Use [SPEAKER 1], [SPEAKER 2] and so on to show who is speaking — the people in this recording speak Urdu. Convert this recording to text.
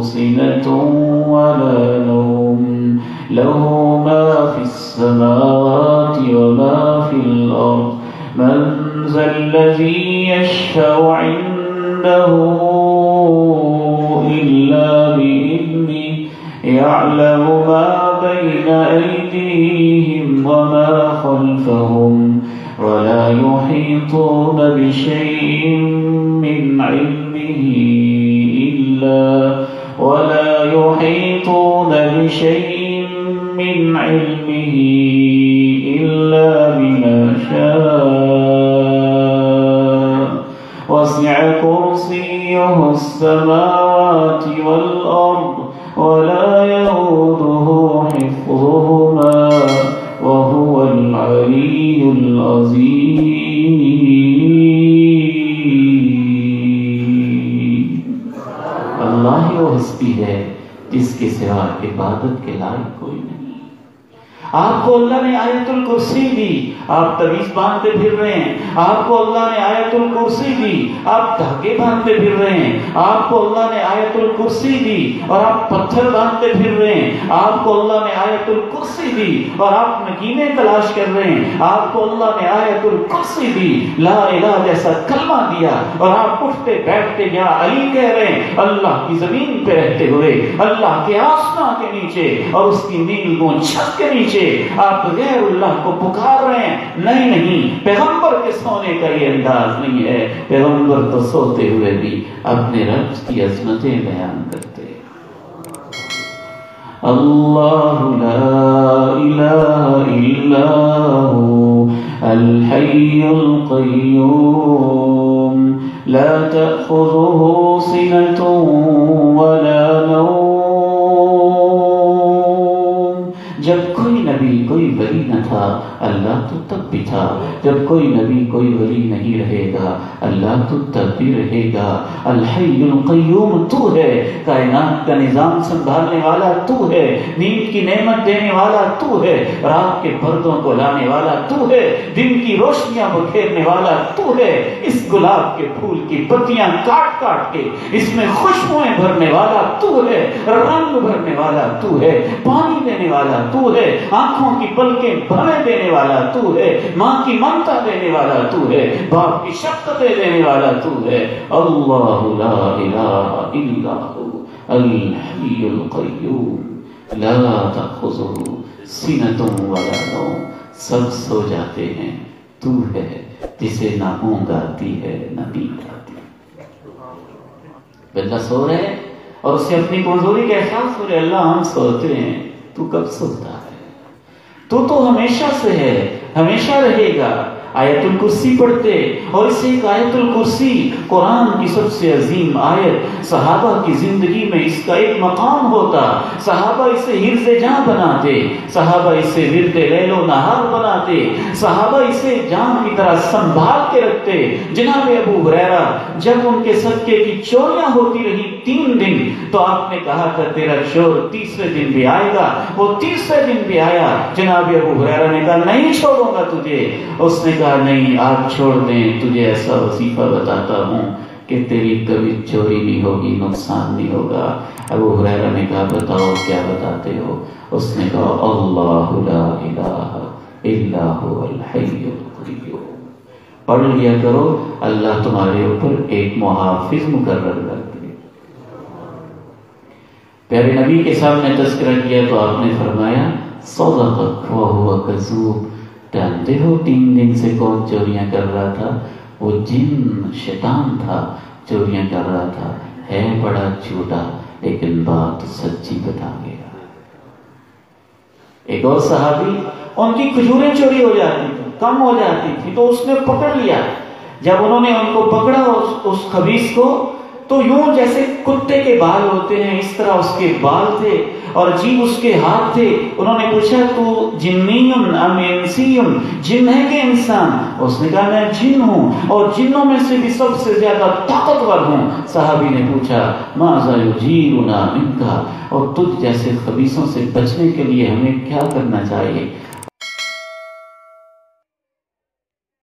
[SPEAKER 1] سنة ولا نوم له ما في السماوات وما في الأرض من ذا الذي يشفع عنده إلا بإذنه يعلم ما بين أيديهم وما خلفهم ولا يحيطون بشيء من علمه إلا بما شاء وسع كرسيه السماوات والأرض ولا يؤوده حفظهما وهو العلي العظيم. اللہ ہی وہ ہستی ہے جس کے سوا عبادت کے لائق کوئی نہیں. آپ کو اللہ نے آیت الکرسی دی، آپ تعویذ باندھتے پھر رہے ہیں. آپ کو اللہ نے آیت الکرسی دی، آپ دھاگے باندھتے پھر رہے ہیں. آپ کو اللہ نے آیت الکرسی دی اور آپ پتھر باندھتے پھر رہے ہیں. آپ کو اللہ نے آیت الکرسی دی اور آپ نگینے تلاش کر رہے ہیں. آپ کو اللہ نے آیت الکرسی دی، لا الہ جیسا کلمہ دیا اور آپ اٹھتے بیٹھتے یا علی کہہ رہے ہیں. اللہ کی زمین پہ رہتے ہوئے، اللہ کے آسمان کے نیچے اور اس کی نیل گون چھت کے نیچے آپ غیر اللہ کو پکار رہے ہیں. نہیں، پیغمبر کے سونے کا یہ انداز نہیں ہے. پیغمبر تو سوتے ہوئے بھی اپنے رب کی عظمتیں بیان کرتے. اللہ لا الہ الا هو الحی القیوم لا تأخذه سنة ولا نوم. جب کوئی نبی کوئی ولی نہ تھا اللہ تو تب بھی تھا. جب کوئی نبی کوئی ولی نہیں رہے گا اللہ تو تب بھی رہے گا. الحی القیوم تو ہے، کائنات کا نظام سنبھالنے والا تو ہے، نیند کی نعمت دینے والا تو ہے، رات کے پردوں کو لانے والا تو ہے، دن کی روشنیاں بکھیرنے والا تو ہے. اس گلاب کے پھول کی پتیاں کاٹ کاٹ کے اس میں خوشبوئیں بھرنے والا تو ہے، رنگ بھرنے والا تو ہے، پانی دینے والا تو ہے، آنکھوں کی پلکیں بھرنے دینے والا تو ہے، ماں کی ممتا دینے والا تو ہے، باپ کی شفقتیں دینے والا تو ہے. اللہ لا الہ الا هو الحی القیوم لا تأخذه سنة ولا نوم. سب سو جاتے ہیں، تو ہے جسے نہ اونگ آتی ہے نہ نیند آتی. بندہ سو رہے اور اسے اپنی کمزوری کا احساس ہو رہا ہے. اللہ ہم سوتے ہیں، تو کب سوتا ہے؟ تو ہمیشہ سے ہے، ہمیشہ رہے گا. آیت الکرسی پڑھتے اور اسے ایک آیت الکرسی قرآن کی سب سے عظیم آیت. صحابہ کی زندگی میں اس کا ایک مقام ہوتا. صحابہ اسے حرز جاں بناتے، صحابہ اسے ورد لیل و نہار بناتے، صحابہ اسے جان کی طرح سنبھال کے رکھتے. جناب ابو ہریرہ جب ان کے صدقے کی چوریاں ہوتی رہی 3 دن تو آپ نے کہا تھا تیرا چور تیسرے دن بھی آئے گا. وہ تیسرے دن بھی آیا. جناب ابو ہریرہ نے کہا نہیں چھوڑوں گا تجھے. اس نے کہا نہیں آپ چھوڑ دیں، تجھے ایسا وظیفہ بتاتا ہوں کہ تیری کبھی چوری نہیں ہوگی، نقصان نہیں ہوگا. ابو ہریرہ نے کہا بتاؤ کیا بتاتے ہو؟ اس نے کہا اللہ لا الہ الا هو الحی القیوم. پڑھ لیا کرو، اللہ تمہارے اوپر ایک محافظ مقرر کر دے. پیارے نبی کے سامنے تذکرہ کیا تو آپ نے فرمایا صدقک وہو کذوب. جانتے ہو 3 دن سے کون چوریاں کر رہا تھا؟ وہ جن شیطان تھا چوریاں کر رہا تھا. ہے بڑا جھوٹا لیکن بات سچی بتا گیا. ایک اور صحابی ان کی کھجوریں چوری ہو جاتی تھی، کم ہو جاتی تھی تو اس نے پکڑ لیا. جب انہوں نے ان کو پکڑا اس خبیث کو تو یوں جیسے کتے کے بال ہوتے ہیں اس طرح اس کے بال تھے اور جی اس کے ہاتھ تھے. انہوں نے پوچھا تو جنین ام انسین، جن ہے کہ انسان؟ اس نے کہا میں جن ہوں اور جنوں میں سے بھی سب سے زیادہ طاقتور ہوں. صحابی نے پوچھا ماذا یجیرنا منک، اور تجھ جیسے خبیثوں سے بچنے کے لیے ہمیں کیا کرنا چاہیے؟